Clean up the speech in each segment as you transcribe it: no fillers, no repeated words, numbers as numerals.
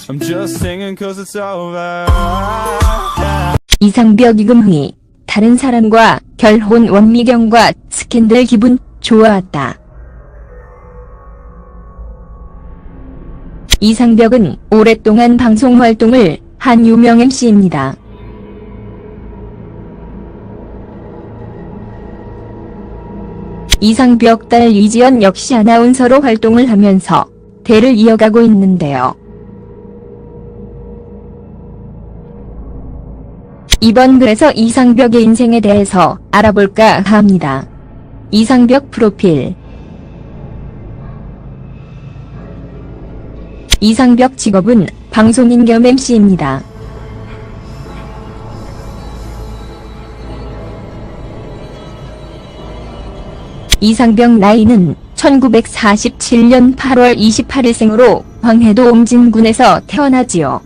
I'm just singing cause it's over. 이상벽 이금희. 다른 사람과 결혼 원미경과 스캔들 기분 좋았다. 이상벽은 오랫동안 방송 활동을 한 유명 MC입니다. 이상벽 딸 이지연 역시 아나운서로 활동을 하면서 대를 이어가고 있는데요. 이번 글에서 이상벽의 인생에 대해서 알아볼까 합니다. 이상벽 프로필. 이상벽 직업은 방송인 겸 MC입니다. 이상벽 나이는 1947년 8월 28일생으로 황해도 옹진군에서 태어나지요.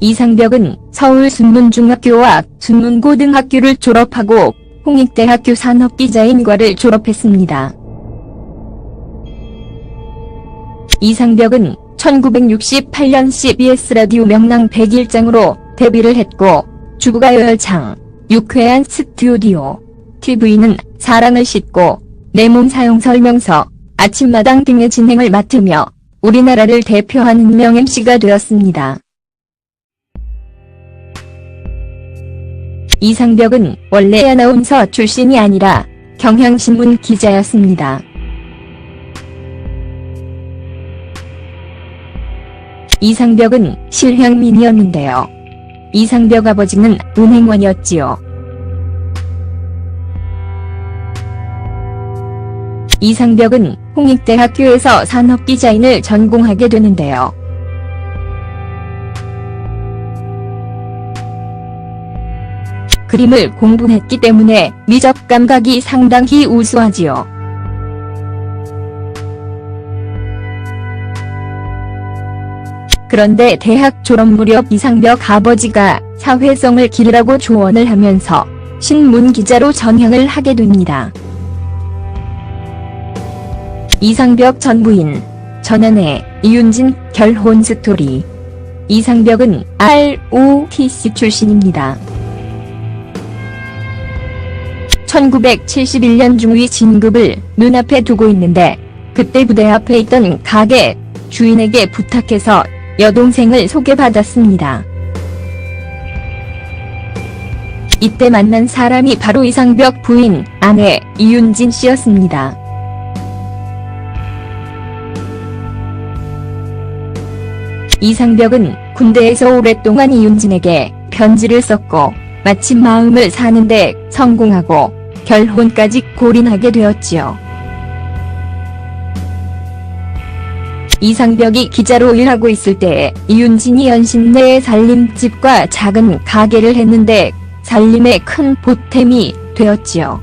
이상벽은 서울 순문중학교와 순문고등학교를 졸업하고 홍익대학교 산업디자인과를 졸업했습니다. 이상벽은 1968년 CBS 라디오 명랑 101장으로 데뷔를 했고 주부가 열창, 유쾌한 스튜디오, TV는 사랑을 싣고, 내 몸 사용 설명서, 아침마당 등의 진행을 맡으며 우리나라를 대표하는 명 MC가 되었습니다. 이상벽은 원래 아나운서 출신이 아니라 경향신문 기자였습니다. 이상벽은 실향민이었는데요. 이상벽 아버지는 은행원이었지요. 이상벽은 홍익대학교에서 산업디자인을 전공하게 되는데요. 그림을 공부했기 때문에 미적 감각이 상당히 우수하지요. 그런데 대학 졸업 무렵 이상벽 아버지가 사회성을 기르라고 조언을 하면서 신문 기자로 전향을 하게 됩니다. 이상벽 전 부인, 전 아내 이윤진 결혼 스토리. 이상벽은 ROTC 출신입니다. 1971년 중위 진급을 눈앞에 두고 있는데 그때 부대 앞에 있던 가게 주인에게 부탁해서 여동생을 소개받았습니다. 이때 만난 사람이 바로 이상벽 부인, 아내 이윤진 씨였습니다. 이상벽은 군대에서 오랫동안 이윤진에게 편지를 썼고 마침 마음을 사는데 성공하고 결혼까지 골인하게 되었지요. 이상벽이 기자로 일하고 있을 때 이윤진이 연신 내에 살림집과 작은 가게를 했는데 살림에 큰 보탬이 되었지요.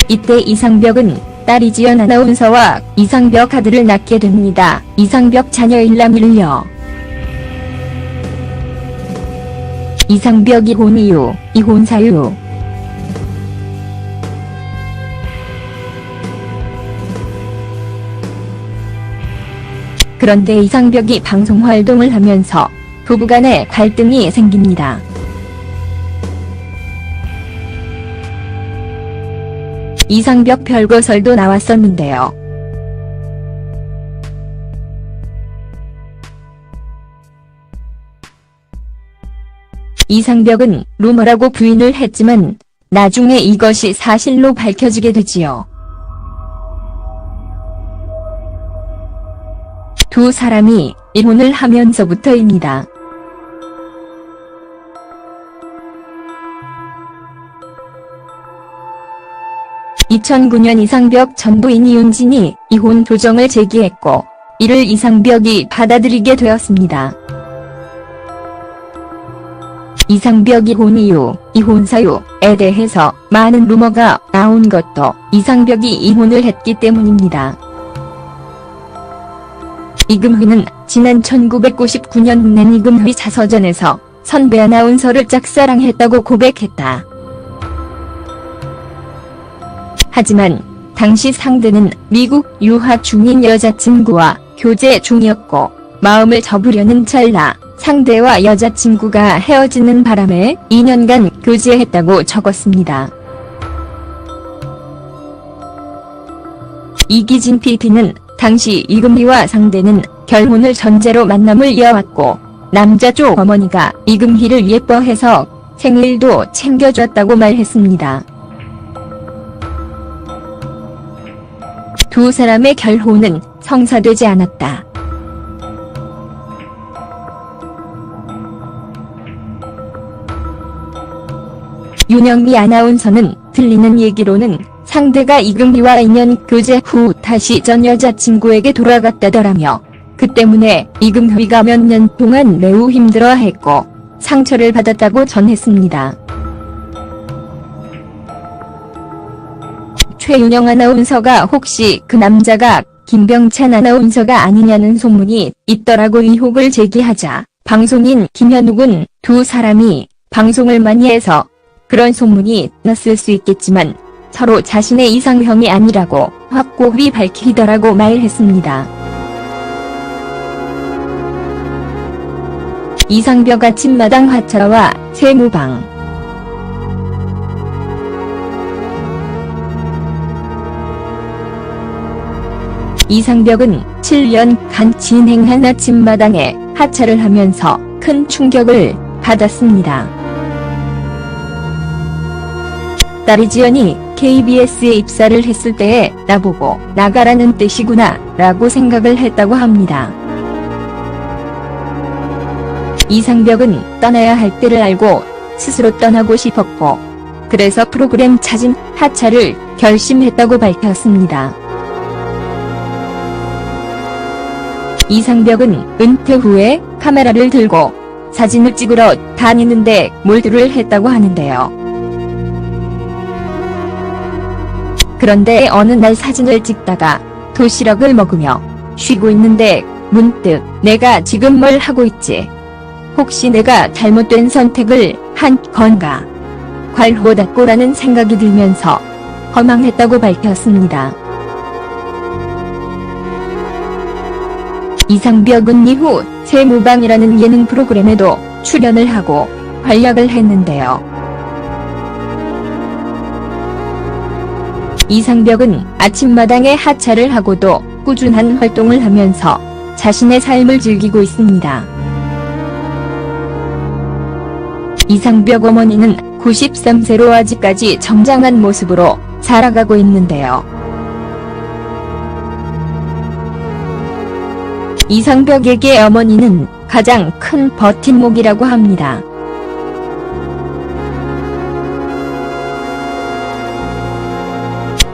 이때 이상벽은 딸 이지연 아나운서와 이상벽 아들을 낳게 됩니다. 이상벽 자녀 일남 일녀. 이상벽 이혼 이유, 이혼 사유. 그런데 이상벽이 방송 활동을 하면서 부부간에 갈등이 생깁니다. 이상벽 별거설도 나왔었는데요. 이상벽은 루머라고 부인을 했지만 나중에 이것이 사실로 밝혀지게 되지요. 두 사람이 이혼을 하면서부터입니다. (2009년) 이상벽 전 부인 이윤진이 이혼 조정을 제기했고 이를 이상벽이 받아들이게 되었습니다. 이상벽 이혼 이유, 이혼 사유에 대해서 많은 루머가 나온 것도 이상벽이 이혼을 했기 때문입니다. 이금희는 지난 1999년 낸 이금희 자서전에서 선배 아나운서를 짝사랑했다고 고백했다. 하지만 당시 상대는 미국 유학 중인 여자친구와 교제 중이었고 마음을 접으려는 찰나 상대와 여자친구가 헤어지는 바람에 2년간 교제했다고 적었습니다. 이기진 PD는 당시 이금희와 상대는 결혼을 전제로 만남을 이어왔고 남자 쪽 어머니가 이금희를 예뻐해서 생일도 챙겨줬다고 말했습니다. 두 사람의 결혼은 성사되지 않았다. 윤영미 아나운서는 들리는 얘기로는 상대가 이금희와 2년 교제 후 다시 전 여자친구에게 돌아갔다더라며 그 때문에 이금희가 몇 년 동안 매우 힘들어했고 상처를 받았다고 전했습니다. 최윤영 아나운서가 혹시 그 남자가 김병찬 아나운서가 아니냐는 소문이 있더라고 의혹을 제기하자 방송인 김현욱은 두 사람이 방송을 많이 해서 그런 소문이 났을 수 있겠지만 서로 자신의 이상형이 아니라고 확고히 밝히더라고 말했습니다. 이상벽 아침마당 하차와 세무방. 이상벽은 7년간 진행한 아침마당에 하차를 하면서 큰 충격을 받았습니다. 딸이 지연이 KBS에 입사를 했을 때에 나보고 나가라는 뜻이구나 라고 생각을 했다고 합니다. 이상벽은 떠나야 할 때를 알고 스스로 떠나고 싶었고 그래서 프로그램 차진 하차를 결심했다고 밝혔습니다. 이상벽은 은퇴 후에 카메라를 들고 사진을 찍으러 다니는데 몰두를 했다고 하는데요. 그런데 어느 날 사진을 찍다가 도시락을 먹으며 쉬고 있는데 문득 내가 지금 뭘 하고 있지? 혹시 내가 잘못된 선택을 한 건가? 괄호닫고라는 생각이 들면서 허망했다고 밝혔습니다. 이상벽은 이후 세무방이라는 예능 프로그램에도 출연을 하고 활약을 했는데요. 이상벽은 아침마당에 하차를 하고도 꾸준한 활동을 하면서 자신의 삶을 즐기고 있습니다. 이상벽 어머니는 93세로 아직까지 정장한 모습으로 살아가고 있는데요. 이상벽에게 어머니는 가장 큰 버팀목이라고 합니다.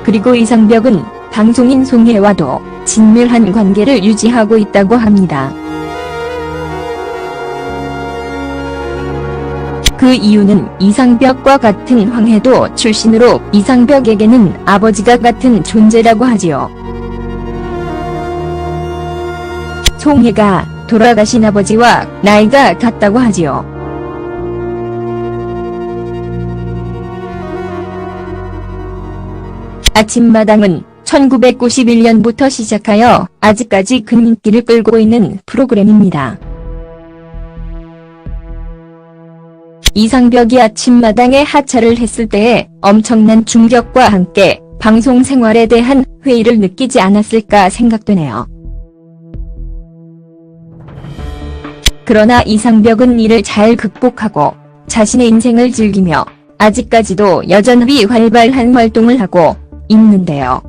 그리고 이상벽은 방송인 송혜와도 친밀한 관계를 유지하고 있다고 합니다. 그 이유는 이상벽과 같은 황해도 출신으로 이상벽에게는 아버지가 같은 존재라고 하지요. 송혜가 돌아가신 아버지와 나이가 같다고 하지요. 아침마당은 1991년부터 시작하여 아직까지 큰 인기를 끌고 있는 프로그램입니다. 이상벽이 아침마당에 하차를 했을 때에 엄청난 충격과 함께 방송 생활에 대한 회의를 느끼지 않았을까 생각되네요. 그러나 이상벽은 이를 잘 극복하고 자신의 인생을 즐기며 아직까지도 여전히 활발한 활동을 하고 있는데요.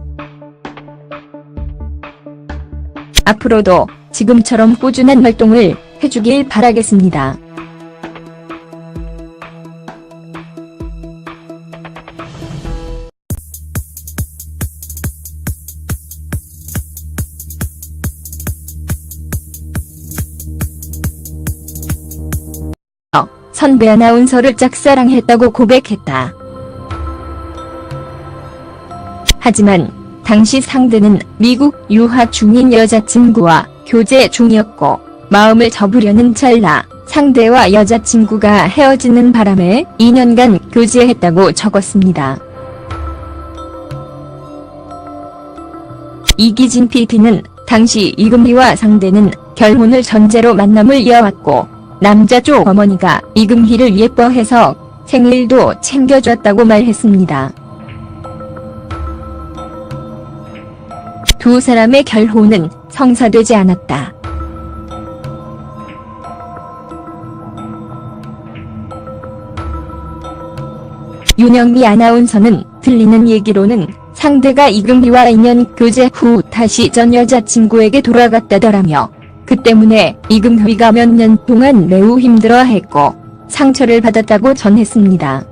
앞으로도 지금처럼 꾸준한 활동을 해주길 바라겠습니다. 선배 아나운서를 짝사랑했다고 고백했다. 하지만 당시 상대는 미국 유학 중인 여자친구와 교제 중이었고 마음을 접으려는 찰나 상대와 여자친구가 헤어지는 바람에 2년간 교제했다고 적었습니다. 이기진 PD는 당시 이금희와 상대는 결혼을 전제로 만남을 이어왔고 남자 쪽 어머니가 이금희를 예뻐해서 생일도 챙겨줬다고 말했습니다. 두 사람의 결혼은 성사되지 않았다. 윤영미 아나운서는 들리는 얘기로는 상대가 이금희와 인연 교제 후 다시 전 여자친구에게 돌아갔다더라며 그 때문에 이금희가 몇 년 동안 매우 힘들어했고 상처를 받았다고 전했습니다.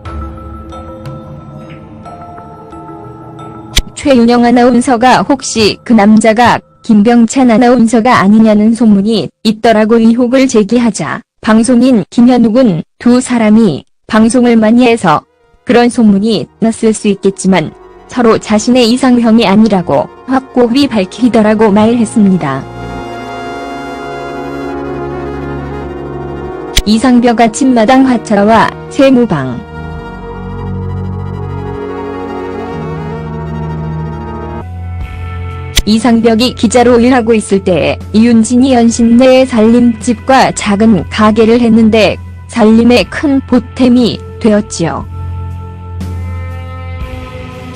최윤영 아나운서가 혹시 그 남자가 김병찬 아나운서가 아니냐는 소문이 있더라고 의혹을 제기하자 방송인 김현욱은 두 사람이 방송을 많이 해서 그런 소문이 났을 수 있겠지만 서로 자신의 이상형이 아니라고 확고히 밝히더라고 말했습니다. 이상벽 아침마당 화차와 세무방. 이상벽이 기자로 일하고 있을 때 이윤진이 연신내에 살림집과 작은 가게를 했는데 살림에 큰 보탬이 되었지요.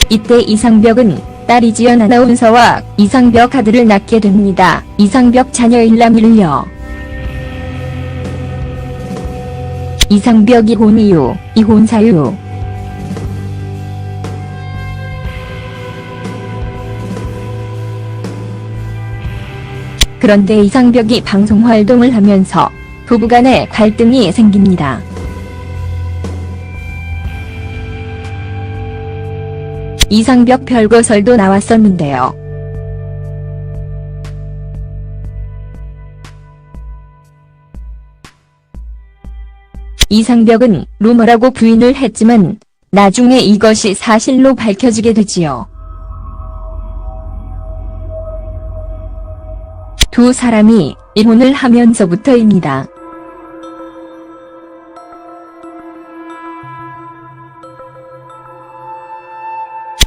이때 이상벽은 딸 이지연 아나운서와 이상벽 아들을 낳게 됩니다. 이상벽 자녀 일남일녀. 이상벽 이혼 이후, 이혼 사유. 그런데 이상벽이 방송 활동을 하면서 부부간에 갈등이 생깁니다. 이상벽 별거설도 나왔었는데요. 이상벽은 루머라고 부인을 했지만 나중에 이것이 사실로 밝혀지게 되지요. 두 사람이 이혼을 하면서부터입니다.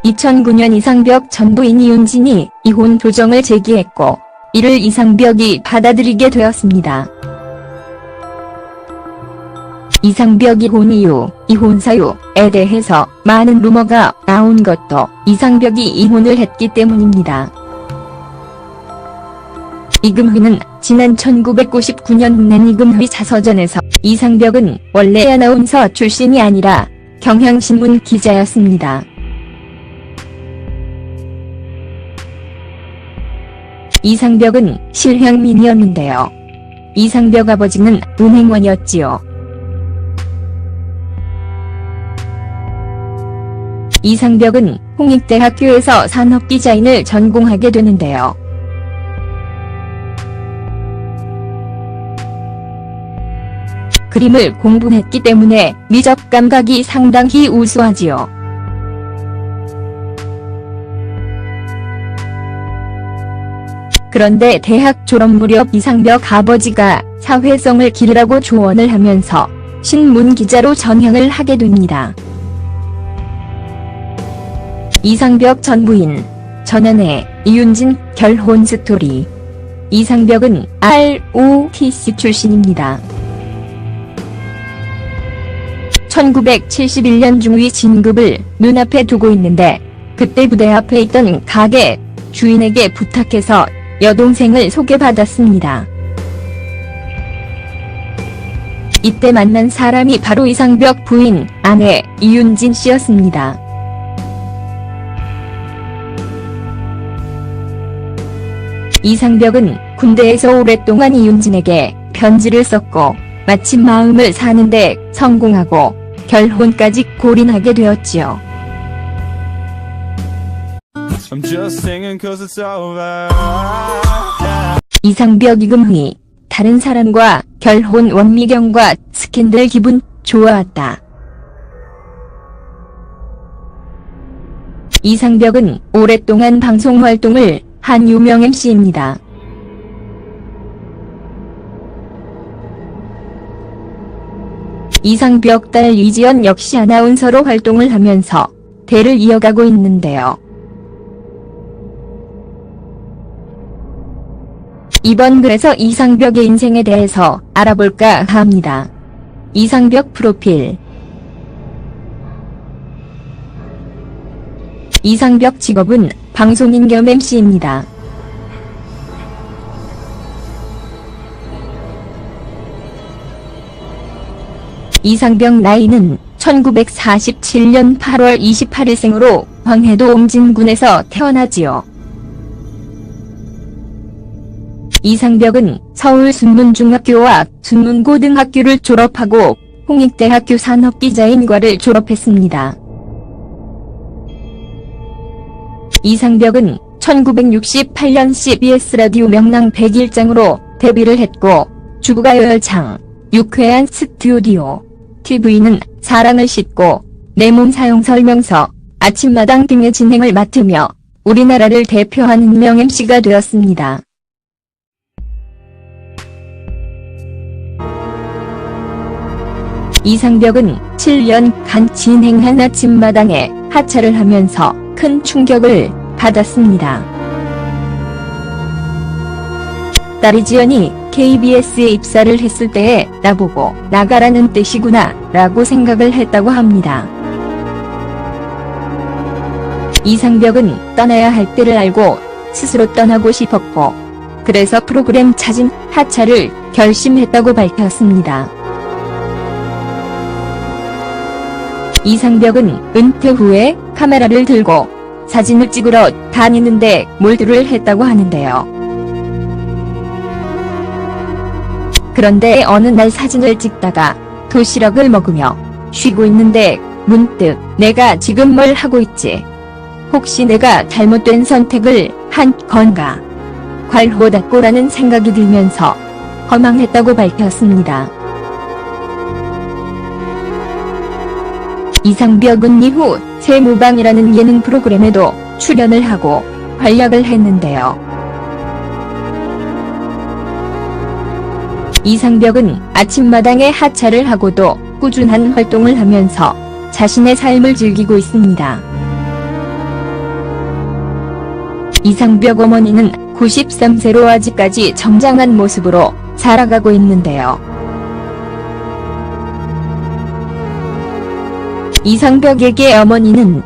(2009년) 이상벽 전 부인 이윤진이 이혼 조정을 제기했고 이를 이상벽이 받아들이게 되었습니다. 이상벽 이혼 이유, 이혼 사유에 대해서 많은 루머가 나온 것도 이상벽이 이혼을 했기 때문입니다. 이금희는 지난 1999년 낸 이금희 자서전에서 이상벽은 원래 아나운서 출신이 아니라 경향신문 기자였습니다. 이상벽은 실향민이었는데요. 이상벽 아버지는 은행원이었지요. 이상벽은 홍익대학교에서 산업디자인을 전공하게 되는데요. 그림을 공부했기 때문에 미적 감각이 상당히 우수하지요. 그런데 대학 졸업 무렵 이상벽 아버지가 사회성을 기르라고 조언을 하면서 신문 기자로 전향을 하게 됩니다. 이상벽 전 부인, 전 아내 이윤진 결혼 스토리. 이상벽은 ROTC 출신입니다. 1971년 중위 진급을 눈앞에 두고 있는데 그때 부대 앞에 있던 가게 주인에게 부탁해서 여동생을 소개받았습니다. 이때 만난 사람이 바로 이상벽 부인, 아내 이윤진 씨였습니다. 이상벽은 군대에서 오랫동안 이윤진에게 편지를 썼고 마침 마음을 사는데 성공하고 결혼까지 골인하게 되었지요. I'm just singing 'cause it's over. 이상벽 이금희, 다른 사람과 결혼 원미경과 스캔들 기분 좋았다. 이상벽은 오랫동안 방송 활동을 한 유명 MC입니다. 이상벽 딸 이지연 역시 아나운서로 활동을 하면서 대를 이어가고 있는데요. 이번 글에서 이상벽의 인생에 대해서 알아볼까 합니다. 이상벽 프로필. 이상벽 직업은 방송인 겸 MC입니다. 이상벽 나이는 1947년 8월 28일생으로 황해도 옹진군에서 태어나지요. 이상벽은 서울 순문중학교와 순문고등학교를 졸업하고 홍익대학교 산업디자인과를 졸업했습니다. 이상벽은 1968년 CBS 라디오 명랑 101장으로 데뷔를 했고 주부가요 열창, 유쾌한 스튜디오, TV는 사랑을 싣고 내 몸 사용 설명서, 아침마당 등의 진행을 맡으며 우리나라를 대표하는 명 MC가 되었습니다. 이상벽은 7년간 진행한 아침마당에 하차를 하면서 큰 충격을 받았습니다. 딸이 지연이 KBS에 입사를 했을 때에 나보고 나가라는 뜻이구나 라고 생각을 했다고 합니다. 이상벽은 떠나야 할 때를 알고 스스로 떠나고 싶었고 그래서 프로그램 차진 하차를 결심했다고 밝혔습니다. 이상벽은 은퇴 후에 카메라를 들고 사진을 찍으러 다니는데 몰두를 했다고 하는데요. 그런데 어느 날 사진을 찍다가 도시락을 먹으며 쉬고 있는데 문득 내가 지금 뭘 하고 있지? 혹시 내가 잘못된 선택을 한 건가? 괄호닫고라는 생각이 들면서 허망했다고 밝혔습니다. 이상벽은 이후 세무방이라는 예능 프로그램에도 출연을 하고 활약을 했는데요. 이상벽은 아침마당에 하차를 하고도 꾸준한 활동을 하면서 자신의 삶을 즐기고 있습니다. 이상벽 어머니는 93세로 아직까지 정장한 모습으로 살아가고 있는데요. 이상벽에게 어머니는